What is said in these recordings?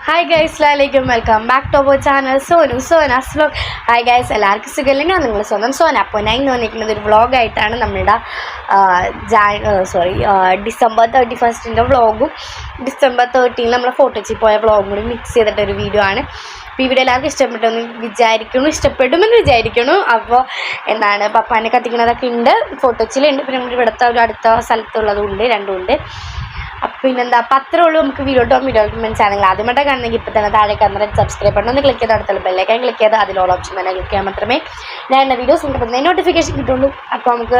Hi guys, അസ്സലാമു welcome back to our channel Sona's vlog. Hi guys, എല്ലാവർക്കും സുഖമില്ല. ഞാൻ നിങ്ങൾ സ്വന്തം സോന. അപ്പോൾ ഞാൻ ഇന്ന് വന്നിരിക്കുന്നത് ഒരു വ്ളോഗായിട്ടാണ്. നമ്മളുടെ ഡിസംബർ 31 വ്ളോഗും ഡിസംബർ 13 നമ്മൾ ഫോട്ടോച്ചിൽ പോയ വ്ളോഗും കൂടി മിക്സ് ചെയ്തിട്ടൊരു വീഡിയോ ആണ്. അപ്പോൾ ഇവിടെ എല്ലാവർക്കും ഇഷ്ടപ്പെടുമെന്ന് വിചാരിക്കുന്നു. അപ്പോൾ പപ്പാനെ കത്തിക്കുന്നതൊക്കെ ഉണ്ട്, ഫോട്ടോച്ചിലുണ്ട്. പിന്നെ നമ്മുടെ ഇവിടുത്തെ ഒരു അടുത്ത സ്ഥലത്തുള്ളതും ഉണ്ട്, രണ്ടും ഉണ്ട്. അപ്പം പിന്നെന്താ, അപ്പം അത്രേ ഉള്ളൂ. നമുക്ക് വീഡിയോ ചാനൽ ആദ്യമായിട്ട് കാണണമെങ്കിൽ ഇപ്പോൾ തന്നെ താഴെ കാണുന്ന സബ്സ്ക്രൈബ് ബട്ടൺ ഒന്ന് ക്ലിക്ക് ചെയ്ത് അടുത്തുള്ള ബെല്ലൈക്കൻ ക്ലിക്ക് ചെയ്ത് അതിൽ ഓൾ ഓപ്ഷൻ തന്നെ ക്ലിക്ക് ചെയ്യാൻ മാത്രമേ ഞാൻ എൻ്റെ വീഡിയോസ് കിട്ടുന്ന നോട്ടിഫിക്കേഷൻ കിട്ടുള്ളൂ. അപ്പോൾ നമുക്ക്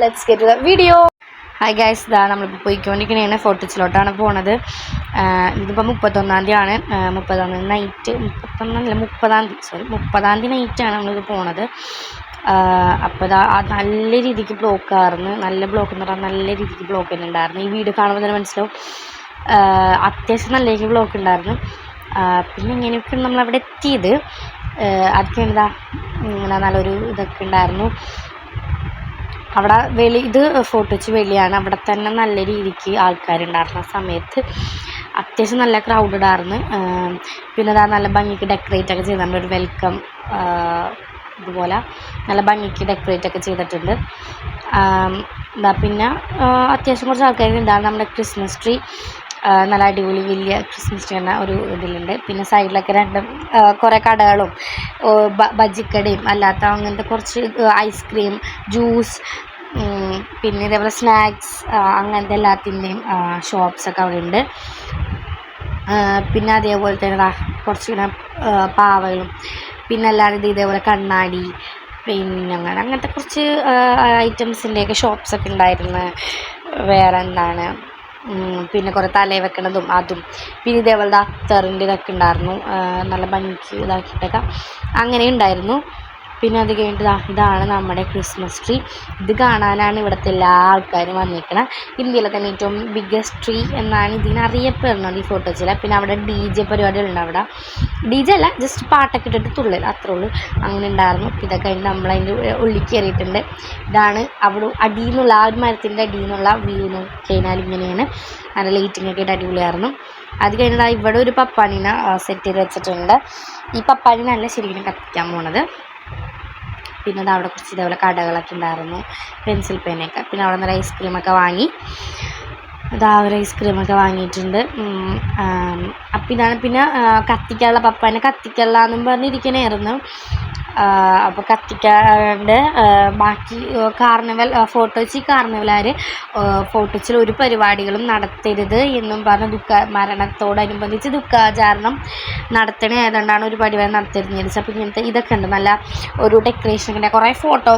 let's get to the video. Hi guys, നമ്മളിപ്പോൾ പോയിക്കൊണ്ടിരിക്കുന്നതാണ്, ഫോട്ടോച്ചിലോട്ടാണ് പോണത്. ഇതിപ്പോൾ 31-ാം തീയതിയാണ്. 30-ാം തീയതി നൈറ്റ്, 30-ാം തീയതി നൈറ്റാണ് നമ്മളിത് പോണത്. അപ്പോൾ നല്ല രീതിക്ക് ബ്ലോക്കായിരുന്നു. നല്ല ബ്ലോക്ക് എന്ന് പറഞ്ഞാൽ നല്ല രീതിക്ക് ബ്ലോക്ക് തന്നെ ഉണ്ടായിരുന്നു. ഈ വീഡിയോ കാണുമ്പോൾ തന്നെ മനസ്സിലാവും, അത്യാവശ്യം നല്ല രീതിക്ക് ബ്ലോക്ക് ഉണ്ടായിരുന്നു. പിന്നെ ഇങ്ങനെയൊക്കെ നമ്മളവിടെ എത്തിയത്. അതൊക്കെ ഇങ്ങനെ നല്ലൊരു ഇതൊക്കെ ഉണ്ടായിരുന്നു അവിടെ. ഇത് ഫോട്ടോച്ച് വെളിയാണ്. അവിടെ തന്നെ നല്ല രീതിക്ക് ആൾക്കാരുണ്ടായിരുന്നു. ആ സമയത്ത് അത്യാവശ്യം നല്ല ക്രൗഡഡ് ആയിരുന്നു. പിന്നെ നല്ല ഭംഗിക്ക് ഡെക്കറേറ്റ് ഒക്കെ ചെയ്തിട്ടുണ്ട്. ഒരു വെൽക്കം ഇതുപോലെ നല്ല ഭംഗിക്ക് ഡെക്കറേറ്റ് ഒക്കെ ചെയ്തിട്ടുണ്ട്. പിന്നെ അത്യാവശ്യം കുറച്ച് ആൾക്കാരുണ്ടാകും. നമ്മുടെ ക്രിസ്മസ് ട്രീ നല്ല അടിപൊളി വലിയ ക്രിസ്മസ് ട്രീ എന്ന ഒരു ഇതിലുണ്ട്. പിന്നെ സൈഡിലൊക്കെ കുറേ കടകളും ബജിക്കടയും അല്ലാത്ത അങ്ങനത്തെ കുറച്ച് ഐസ്ക്രീം, ജ്യൂസ്, പിന്നെ ഇതേപോലെ സ്നാക്സ്, അങ്ങനത്തെ എല്ലാത്തിൻ്റെയും ഷോപ്സൊക്കെ അവിടെ ഉണ്ട്. പിന്നെ അതേപോലെ തന്നെ കുറച്ചിങ്ങനെ പാവകളും, പിന്നെ അല്ലാതെ ഇതേപോലെ കണ്ണാടി, പിന്നെ അങ്ങനത്തെ കുറച്ച് ഐറ്റംസിൻ്റെയൊക്കെ ഷോപ്സൊക്കെ ഉണ്ടായിരുന്നു. വേറെ പിന്നെ കുറേ തലയിൽ വെക്കണതും അതും, പിന്നെ ഇതേപോലെ അത്തറിൻ്റെ ഇതൊക്കെ ഉണ്ടായിരുന്നു. നല്ല ഭംഗിക്ക് ഇതാക്കിയിട്ടൊക്കെ അങ്ങനെ ഉണ്ടായിരുന്നു. പിന്നെ അത് കഴിഞ്ഞിട്ട് ഇതാണ് നമ്മുടെ ക്രിസ്മസ് ട്രീ. ഇത് കാണാനാണ് ഇവിടുത്തെ എല്ലാ ആൾക്കാരും വന്നിരിക്കുന്നത്. ഇന്ത്യയിലെ തന്നെ ഏറ്റവും ബിഗ്ഗസ്റ്റ് ട്രീ എന്നാണ് ഇതിനറിയപ്പെടുന്നത് ഈ ഫോട്ടോച്ചിൽ. പിന്നെ അവിടെ DJ പരിപാടികളുണ്ട്. അവിടെ DJ അല്ല, ജസ്റ്റ് പാട്ടൊക്കെ ഇട്ടിട്ട് തുള്ളൽ, അത്രേ ഉള്ളൂ. അങ്ങനെ ഉണ്ടായിരുന്നു. ഇതൊക്കെ കഴിഞ്ഞ് നമ്മളതിൻ്റെ ഉള്ളിൽ കയറിയിട്ടുണ്ട്. ഇതാണ് അവിടെ അടിയിൽ നിന്നുള്ള ആ ഒരു മരത്തിൻ്റെ അടിയിൽ നിന്നുള്ള വ്യൂ കഴിഞ്ഞാൽ ഇങ്ങനെയാണ്. നല്ല ലൈറ്റിങ്ങൊക്കെ ആയിട്ട് അടിപൊളിയായിരുന്നു. അത് കഴിഞ്ഞാൽ ഇവിടെ ഒരു പപ്പാനീനെ സെറ്റ് ചെയ്ത് വെച്ചിട്ടുണ്ട്. ഈ പപ്പാനീനല്ല ശരിക്കും കത്തിക്കാൻ പോണത്. പിന്നെ അവിടെ കുറച്ച് ഇതേപോലെ കടകളൊക്കെ ഉണ്ടായിരുന്നു, പെൻസിൽ പേനയൊക്കെ. പിന്നെ അവിടെ നിന്ന് ഐസ്ക്രീമൊക്കെ വാങ്ങി. ഒരു ഐസ്ക്രീമൊക്കെ വാങ്ങിയിട്ടുണ്ട്. അപ്പം ഇതാണ്. പിന്നെ കത്തിക്കാനുള്ള പപ്പാനെ കത്തിക്കലാന്നും പറഞ്ഞിരിക്കണമായിരുന്നു. അപ്പോൾ കത്തിക്കാണ്ട് ബാക്കി ഫോട്ടോച്ചി കാർണിവലുകാർ ഫോട്ടോച്ചിൽ ഒരു പരിപാടികളും നടത്തരുത് എന്നും പറഞ്ഞ് മരണത്തോടനുബന്ധിച്ച് ദുഃഖാചരണം നടത്തണ ആയതുകൊണ്ടാണ് ഒരു പരിപാടി നടത്തരുത്. അപ്പോൾ ഇങ്ങനത്തെ ഇതൊക്കെ ഉണ്ട്, നല്ല ഒരു ഡെക്കറേഷനൊക്കെ, കുറേ ഫോട്ടോ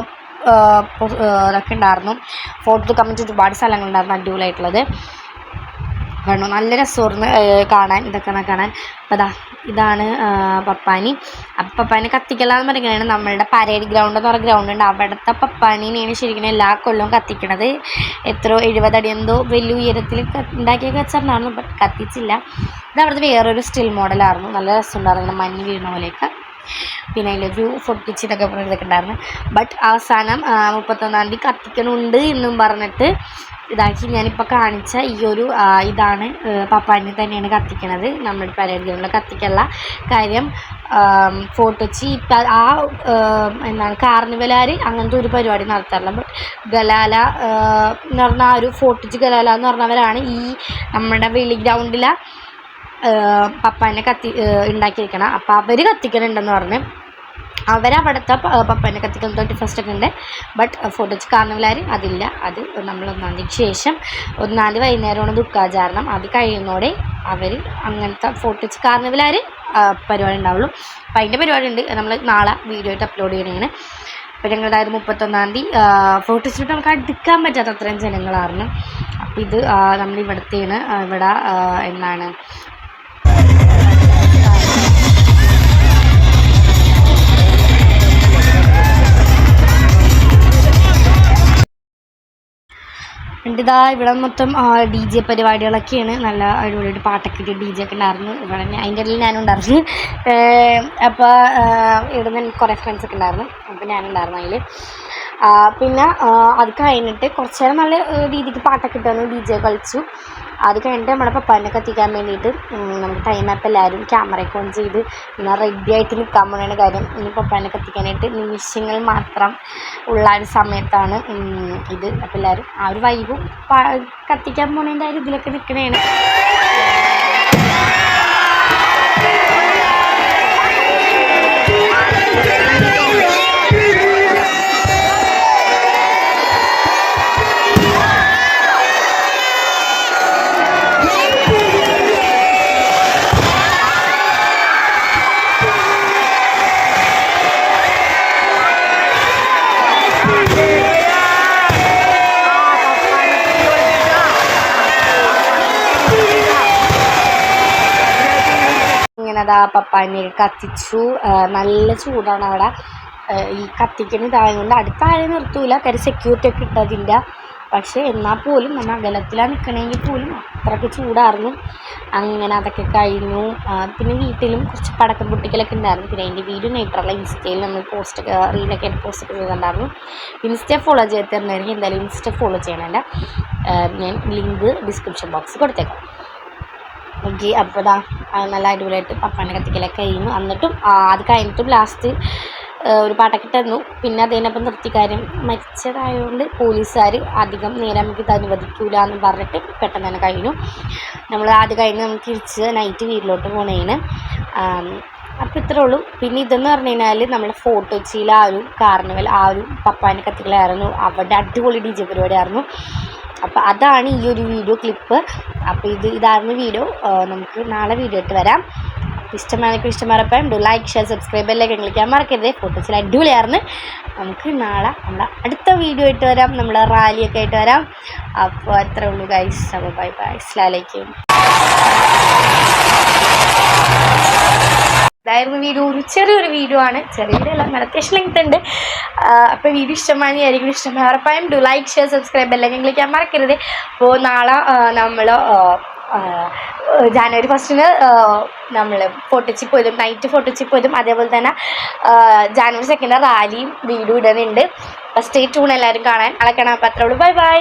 ഇതൊക്കെ ഉണ്ടായിരുന്നു. ഫോട്ടോ എടുക്കാൻ വേണ്ടി ഒരുപാട് സ്ഥലങ്ങളുണ്ടായിരുന്നു അടിപൊളിയായിട്ടുള്ളത്. കാരണം നല്ല രസമായിരുന്നു കാണാൻ, ഇതൊക്കെ കാണാൻ. അപ്പോൾ ഇതാണ് പപ്പാനി. അപ്പം പപ്പാനി കത്തിക്കലാന്ന് പറയുകയാണ്. നമ്മളുടെ പരേഡ് ഗ്രൗണ്ട് എന്ന് പറഞ്ഞ ഗ്രൗണ്ട് ഉണ്ട്, അവിടുത്തെ പപ്പാനിനെയാണ് ശരിക്കും എല്ലാ കൊല്ലവും കത്തിക്കണത്. എത്രയോ 70 അടി എന്തോ വലിയ ഉയരത്തിൽ ഉണ്ടാക്കിയൊക്കെ വെച്ചിട്ടുണ്ടായിരുന്നു, ബട്ട് കത്തിച്ചില്ല. ഇത് അവിടുത്തെ വേറൊരു സ്റ്റിൽ മോഡലായിരുന്നു. നല്ല രസമുണ്ടായിരുന്നു, ഇങ്ങനെ മഞ്ഞ് വീഴുന്ന പോലെയൊക്കെ. പിന്നെ അതിലൊരു പൊട്ടിച്ച് ഇതൊക്കെ ഉണ്ടായിരുന്നു. ബട്ട് അവസാനം 31-ാം തീയതി കത്തിക്കണുണ്ട് എന്നും പറഞ്ഞിട്ട് ഇതാക്കി. ഞാനിപ്പോൾ കാണിച്ച ഈ ഒരു ഇതാണ് പപ്പാനെ തന്നെയാണ് കത്തിക്കണത്. നമ്മുടെ പരേഡ് ഗ്രൗണ്ടിൽ കത്തിക്കുള്ള കാര്യം ഫോട്ടോച്ചി കാർണിവലുകാർ അങ്ങനത്തെ ഒരു പരിപാടി നടത്താറില്ല. ബട്ട് ഗലാല എന്ന് പറഞ്ഞാൽ ഒരു ഫോട്ടോച്ചി ഗലാല എന്ന് പറഞ്ഞവരാണ് ഈ നമ്മുടെ വെളി ഗ്രൗണ്ടിലെ പപ്പാനെ ഉണ്ടാക്കിയിരിക്കണം. അപ്പോൾ അവർ കത്തിക്കലുണ്ടെന്ന് പറഞ്ഞ് അവരവിടുത്തെ പപ്പാനെ കത്തിക്കൽ 31st ഒക്കെ ഉണ്ട്. ബട്ട് ഫോട്ടോച്ച് കാർണിവലുകാർ അതില്ല. അത് നമ്മൾ 1-ാം തീയതിക്ക് ശേഷം 1-ാം തീയതി വൈകുന്നേരമാണ് ദുഃഖാചരണം. അത് കഴിയുന്നതോടെ അവർ അങ്ങനത്തെ ഫോട്ടോച്ച് കാർണിവലുകാർ പരിപാടി ഉണ്ടാവുള്ളൂ. അപ്പം അതിൻ്റെ പരിപാടി ഉണ്ട്, നമ്മൾ നാളെ വീഡിയോ ആയിട്ട് അപ്ലോഡ് ചെയ്യണതാണ്. അപ്പോൾ ഞങ്ങളുടെ 31-ാം തീയതി ഫോട്ടോച്ചിട്ട് നമുക്ക് അടുക്കാൻ പറ്റാത്ത അത്രയും ജനങ്ങളായിരുന്നു. അപ്പോൾ ഇത് നമ്മളിവിടുത്തെയാണ്. ഇവിടെ ഇവിടെ മൊത്തം DJ പരിപാടികളൊക്കെയാണ്. നല്ല അടിപൊളിയായിട്ട് പാട്ടൊക്കെ ഇട്ട് DJ ഒക്കെ ഉണ്ടായിരുന്നു. ഇവിടെ അതിൻ്റെ ഇടയിൽ ഞാനും ഉണ്ടായിരുന്നു. അപ്പോൾ ഇവിടെ നിന്ന് കുറേ ഫ്രണ്ട്സൊക്കെ ഉണ്ടായിരുന്നു. അപ്പോൾ ഞാനുണ്ടായിരുന്നു അതിൽ. പിന്നെ അത് കഴിഞ്ഞിട്ട് കുറച്ച് നേരം നല്ല രീതിക്ക് പാട്ടൊക്കെ ഇട്ടായിരുന്നു, DJ കളിച്ചു. അത് കഴിഞ്ഞിട്ട് നമ്മുടെ പപ്പാനെ കത്തിക്കാൻ വേണ്ടിയിട്ട് നമുക്ക് ടൈം ആപ്പ് എല്ലാവരും ക്യാമറയൊക്കെ ഓൺ ചെയ്ത് ഇങ്ങനെ റെഡി ആയിട്ട് നിൽക്കാൻ പോകുന്ന കാര്യം. ഇനി പപ്പാനെ കത്തിക്കാനായിട്ട് നിമിഷങ്ങൾ മാത്രം ഉള്ള ഒരു സമയത്താണ് ഇത്. അപ്പോൾ എല്ലാവരും ആ ഒരു വൈബും കത്തിക്കാൻ പോകുന്നതിൻ്റെ ആ ഒരു ഇതിലൊക്കെ നിൽക്കണേണ്. അതാ പപ്പാനെ കത്തിച്ചു. നല്ല ചൂടാണ് അവിടെ. ഈ കത്തിക്കുന്ന ഇതായതുകൊണ്ട് അടുത്താഴെ നിർത്തൂല, കാര്യം സെക്യൂരിറ്റി ഒക്കെ ഇട്ടതില്ല. പക്ഷേ എന്നാൽ പോലും നമ്മൾ അകലത്തിലാണ് നിൽക്കണമെങ്കിൽ പോലും അത്രയ്ക്ക് ചൂടായിരുന്നു. അങ്ങനെ അതൊക്കെ കഴിഞ്ഞു. പിന്നെ വീട്ടിലും കുറച്ച് പടക്കം പൊട്ടിക്കലൊക്കെ ഉണ്ടായിരുന്നു. പിന്നെ അതിൻ്റെ വീഡിയോ നേരിട്ടുള്ള ഇൻസ്റ്റയിൽ നമ്മൾ പോസ്റ്റൊക്കെ റീലൊക്കെ പോസ്റ്റൊക്കെ ചെയ്തിട്ടുണ്ടായിരുന്നു. ഇൻസ്റ്റ ഫോളോ ചെയ്ത് തരുന്നതായിരിക്കും. എന്തായാലും ഇൻസ്റ്റ ഫോളോ ചെയ്യണമല്ല, ഞാൻ ലിങ്ക് ഡിസ്ക്രിപ്ഷൻ ബോക്സിൽ കൊടുത്തേക്കാം. ഓക്കെ. അപ്പോൾ ഇതാ നല്ല അടിപൊളിയായിട്ട് പപ്പാനെ കത്തിക്കലൊക്കെ കഴിഞ്ഞു. എന്നിട്ടും അത് കഴിഞ്ഞിട്ടും ലാസ്റ്റ് ഒരു പാട്ടൊക്കെ തന്നു. പിന്നെ അതിനൊപ്പം നിർത്തിക്കാര്യം മരിച്ചതായതുകൊണ്ട് പോലീസുകാർ അധികം നേരം നമുക്ക് ഇത് അനുവദിക്കില്ല എന്ന് പറഞ്ഞിട്ട് പെട്ടെന്ന് തന്നെ കഴിഞ്ഞു. നമ്മൾ അത് കഴിഞ്ഞ് നമുക്ക് തിരിച്ച് നൈറ്റ് വീട്ടിലോട്ട് പോണേന്. അപ്പോൾ ഇത്രേ ഉള്ളൂ. പിന്നെ ഇതെന്ന് പറഞ്ഞു കഴിഞ്ഞാൽ നമ്മുടെ ഫോർട്ട് കൊച്ചിയിലെ ആ ഒരു കാർണിവൽ, ആ ഒരു പപ്പാനെ കത്തിക്കലായിരുന്നു. അവിടെ അടിപൊളി DJ പരിപാടിയായിരുന്നു. അപ്പോൾ അതാണ് ഈ ഒരു വീഡിയോ ക്ലിപ്പ്. അപ്പോൾ ഇതായിരുന്നു വീഡിയോ. നമുക്ക് നാളെ വീഡിയോ ഇട്ട് വരാം. ഇഷ്ടമായപ്പം ലൈക്ക്, ഷെയർ, സബ്സ്ക്രൈബ് എല്ലാം കളിക്കാൻ മറക്കരുത്. ഫോട്ടോസിൽ അടിപൊളിയായിരുന്നു. നമുക്ക് നാളെ നമ്മുടെ അടുത്ത വീഡിയോ ഇട്ട് വരാം, നമ്മൾ റാലിയൊക്കെ ആയിട്ട് വരാം. അപ്പോൾ അത്രേ ഉള്ളൂ ഗൈസ്. അപ്പോൾ ബൈ ബൈ, അസ്സലാമു അലൈക്കും. ഇതായിരുന്നു വീഡിയോ. ചെറിയൊരു വീഡിയോ ആണ്, ചെറിയ വീഡിയോ അല്ല, അത്യാവശ്യം ലെങ്ത് ഉണ്ട്. അപ്പോൾ വീഡിയോ ഇഷ്ടമായിരിക്കും. ഇഷ്ടമായപ്പം ലൈക്ക്, ഷെയർ, സബ്സ്ക്രൈബ് എല്ലാം കളിക്കാൻ മറക്കരുത്. അപ്പോൾ നാളെ നമ്മൾ ജനുവരി 1 നമ്മൾ ഫോട്ടോച്ചിപ്പ് പോയതും നൈറ്റ് ഫോട്ടോച്ചിപ്പ് പോയതും അതേപോലെ തന്നെ ജനുവരി 2 റാലിയും വീഡിയോ ഇടുന്നുണ്ട്. സ്റ്റേ ട്യൂൺ എല്ലാവരും കാണാൻ. അളക്കണം. അപ്പോൾ അത്രേ ഉള്ളൂ. Bye bye.